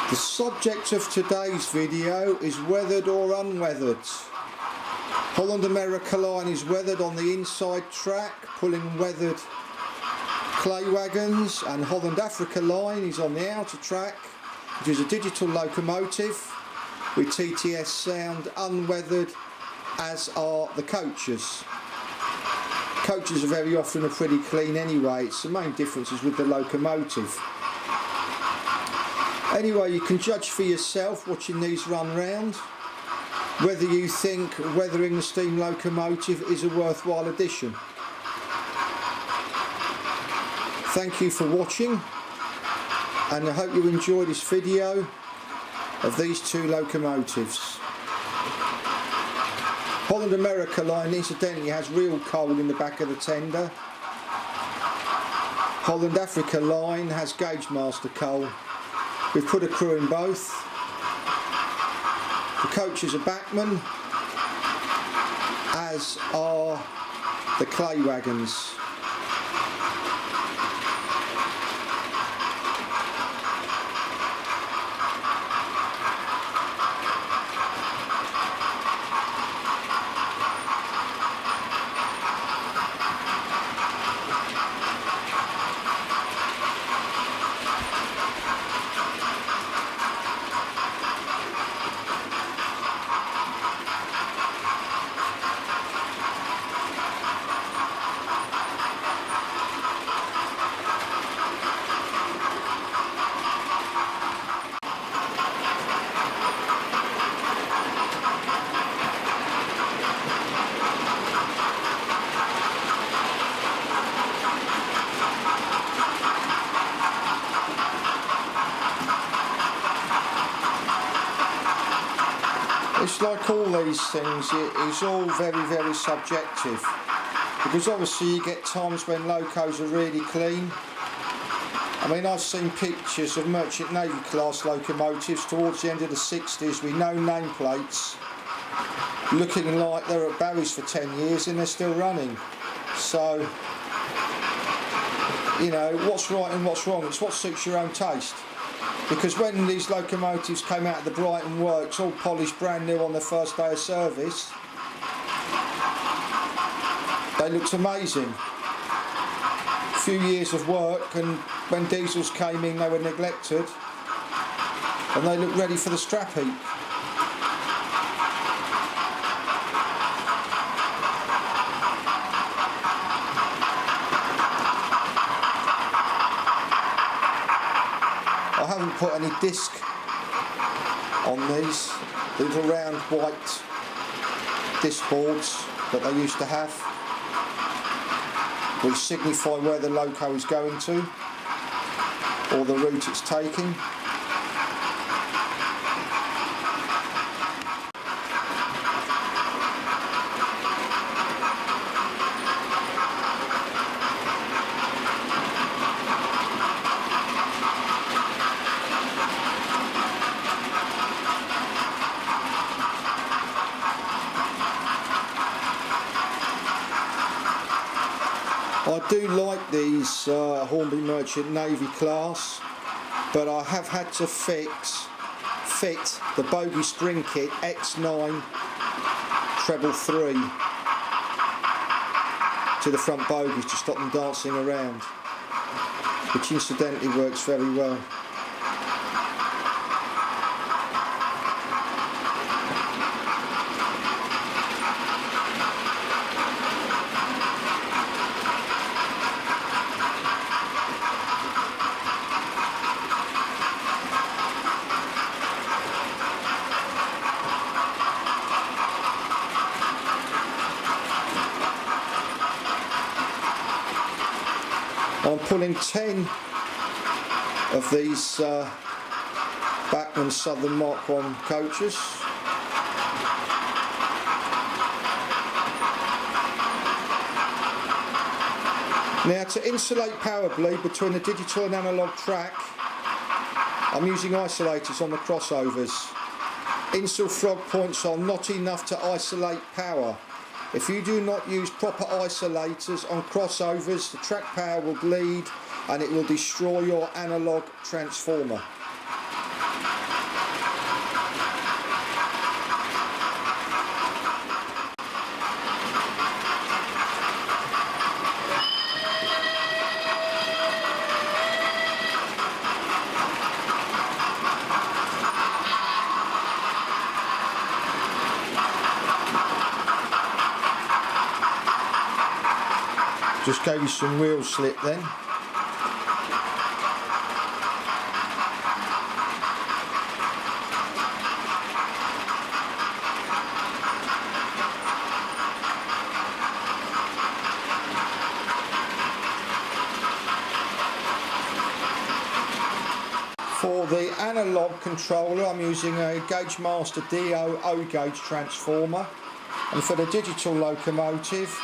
The subject of today's video is weathered or unweathered. Holland America Line is weathered on the inside track, pulling weathered clay wagons, and Holland Africa Line is on the outer track, which is a digital locomotive with TTS sound, unweathered, as are the coaches. Coaches are very often pretty clean anyway. It's the main difference is with the locomotive. Anyway, you can judge for yourself watching these run round whether you think weathering the steam locomotive is a worthwhile addition. Thank you for watching, and I hope you enjoy this video of these two locomotives. Holland America Line incidentally has real coal in the back of the tender. Holland Africa Line has gauge master coal. We've put a crew in both. The coaches are backmen, as are the clay wagons. It's like all these things, it is all very subjective, because obviously you get times when locos are really clean. I mean, I've seen pictures of Merchant Navy class locomotives towards the end of the 60s with no nameplates, looking like they're at Barry's for 10 years and they're still running. So, you know, what's right and what's wrong, it's what suits your own taste. Because when these locomotives came out of the Brighton works, all polished brand new on their first day of service, they looked amazing. A few years of work, and when diesels came in they were neglected and they looked ready for the scrap heap. I haven't put any disc on these little round white disc boards that they used to have, which signify where the loco is going to or the route it's taking. I do like these Hornby Merchant Navy class, but I have had to fit the bogie string kit X9 treble 3 to the front bogies to stop them dancing around, which incidentally works very well. I'm pulling 10 of these Bachmann Southern Mark 1 coaches. Now, to insulate power bleed between the digital and analogue track, I'm using isolators on the crossovers. Insul frog points are not enough to isolate power. If you do not use proper isolators on crossovers, the track power will bleed and it will destroy your analogue transformer. Just gave you some wheel slip then. For the analogue controller, I'm using a Gauge Master DO O-gauge transformer, and for the digital locomotive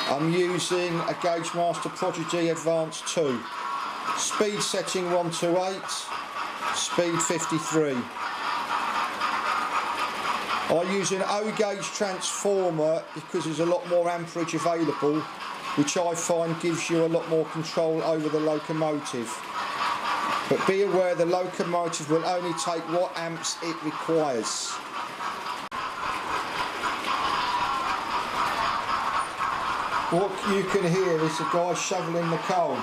I'm using a Gauge Master Prodigy Advance 2. Speed setting 128, speed 53. I use an O-gauge transformer because there's a lot more amperage available, which I find gives you a lot more control over the locomotive. But be aware the locomotive will only take what amps it requires. What you can hear is the guy shoveling the coal.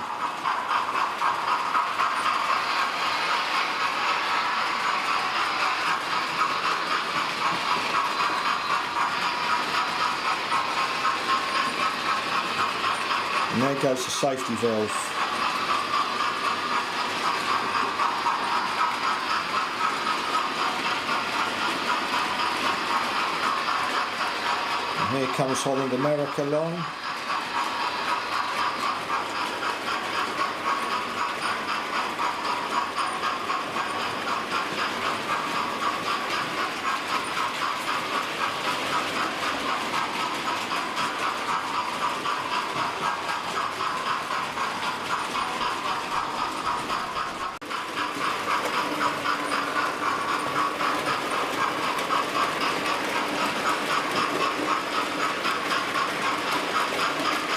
And there goes the safety valve. And here comes Holland America Line.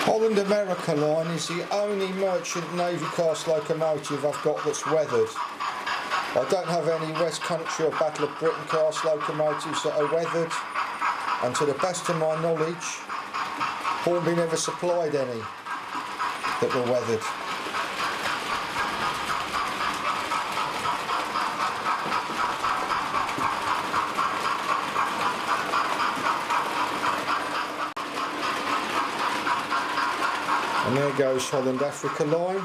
Holland America Line is the only merchant Navy class locomotive I've got that's weathered. I don't have any West Country or Battle of Britain class locomotives that are weathered, and to the best of my knowledge, Hornby never supplied any that were weathered. And there goes Holland Africa Line.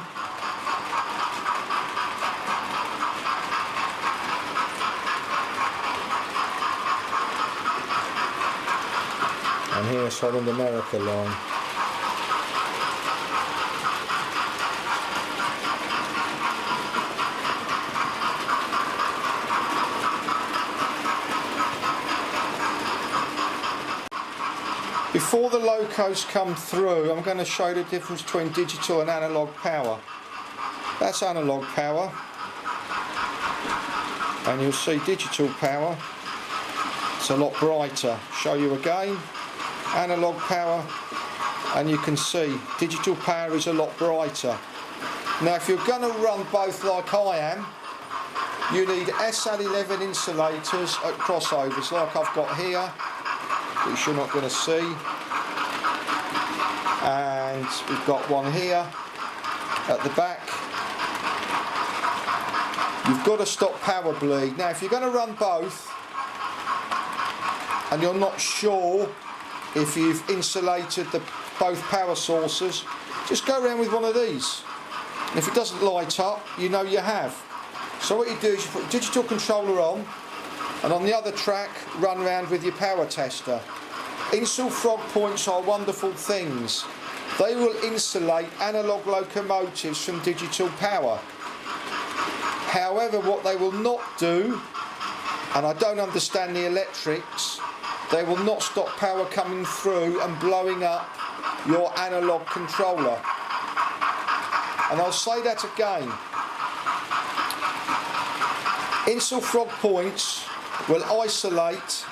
And here's Holland America Line. Before the locos come through, I'm going to show you the difference between digital and analogue power. That's analogue power, and you'll see digital power, it's a lot brighter. Show you again, analogue power, and you can see digital power is a lot brighter. Now if you're going to run both like I am, you need SL11 insulators at crossovers like I've got here, which you're not going to see, and we've got one here at the back. You've got to stop power bleed. Now if you're going to run both and you're not sure if you've insulated both power sources, just go around with one of these, and if it doesn't light up, you know you have. So what you do is you put your digital controller on, and on the other track run around with your power tester. Insul frog points are wonderful things. They will insulate analogue locomotives from digital power. However, what they will not do, and I don't understand the electrics, they will not stop power coming through and blowing up your analogue controller. And I'll say that again. Insul frog points will isolate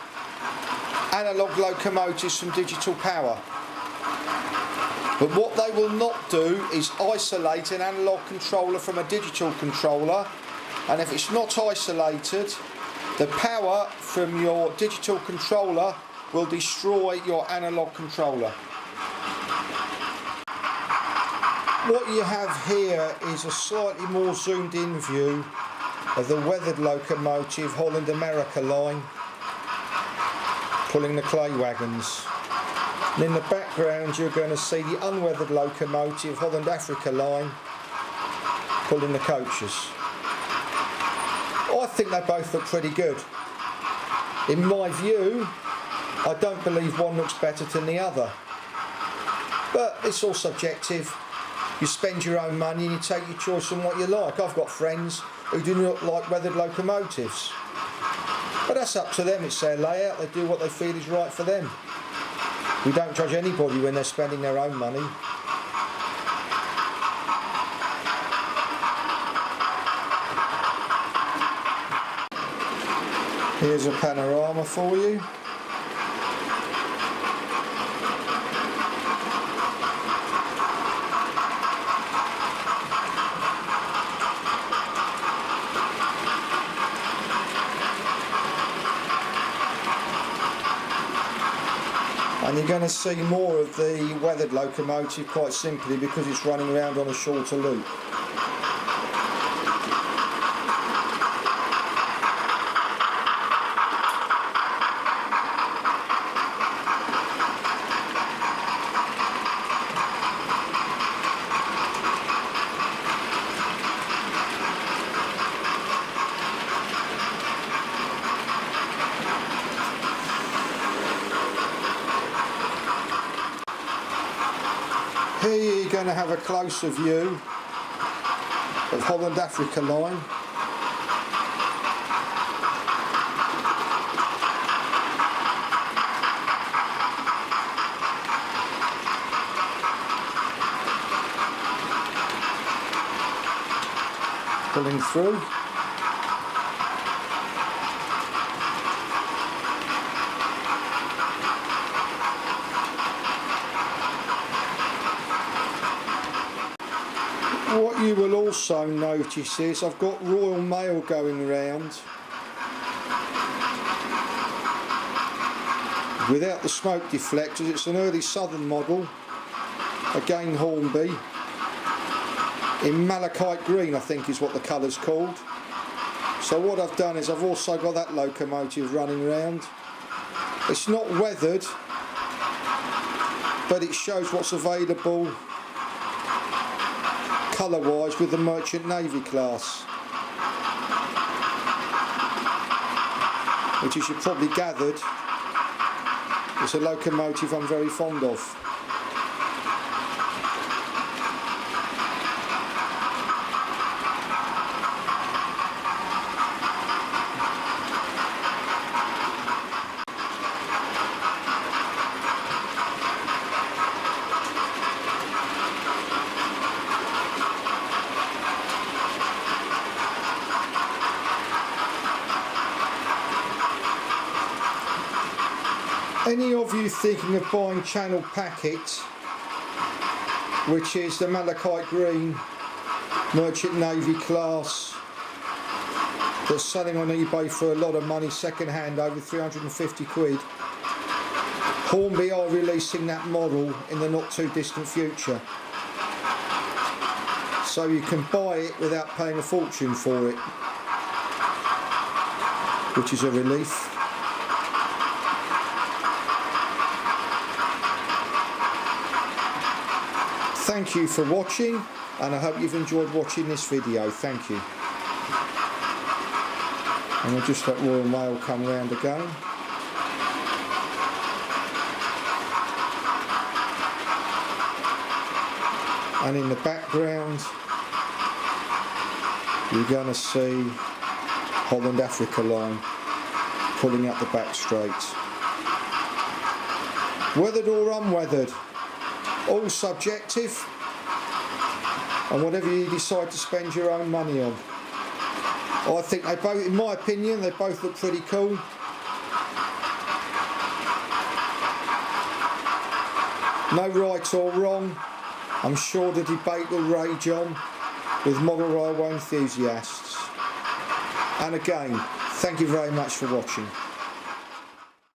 analogue locomotives from digital power. But what they will not do is isolate an analogue controller from a digital controller, and if it's not isolated, the power from your digital controller will destroy your analogue controller. What you have here is a slightly more zoomed in view of the weathered locomotive Holland America Line pulling the clay wagons. And in the background you're going to see the unweathered locomotive Holland Africa Line pulling the coaches. I think they both look pretty good. In my view, I don't believe one looks better than the other. But it's all subjective. You spend your own money and you take your choice on what you like. I've got friends who do not like weathered locomotives. But that's up to them, it's their layout, they do what they feel is right for them. We don't judge anybody when they're spending their own money. Here's a panorama for you. And you're going to see more of the weathered locomotive quite simply because it's running around on a shorter loop. Here you're going to have a closer view of Holland Africa Line. Pulling through. What you will also notice is I've got Royal Mail going around without the smoke deflectors. It's an early southern model, again Hornby, in malachite green I think is what the colour's called. So what I've done is I've also got that locomotive running around. It's not weathered, but it shows what's available colour-wise with the Merchant Navy class, which as you probably gathered is a locomotive I'm very fond of. Any of you thinking of buying channel packet, which is the malachite green Merchant Navy class that's selling on eBay for a lot of money second hand, over 350 quid, Hornby are releasing that model in the not too distant future, so you can buy it without paying a fortune for it, which is a relief. Thank you for watching, and I hope you've enjoyed watching this video. Thank you. And we'll just let Royal Mail come round again. And in the background you're going to see Holland Africa Line pulling up the back straight. Weathered or unweathered, all subjective, and whatever you decide to spend your own money on. I think they both, in my opinion, they both look pretty cool. No right or wrong. I'm sure the debate will rage on with model railway enthusiasts. And again, thank you very much for watching.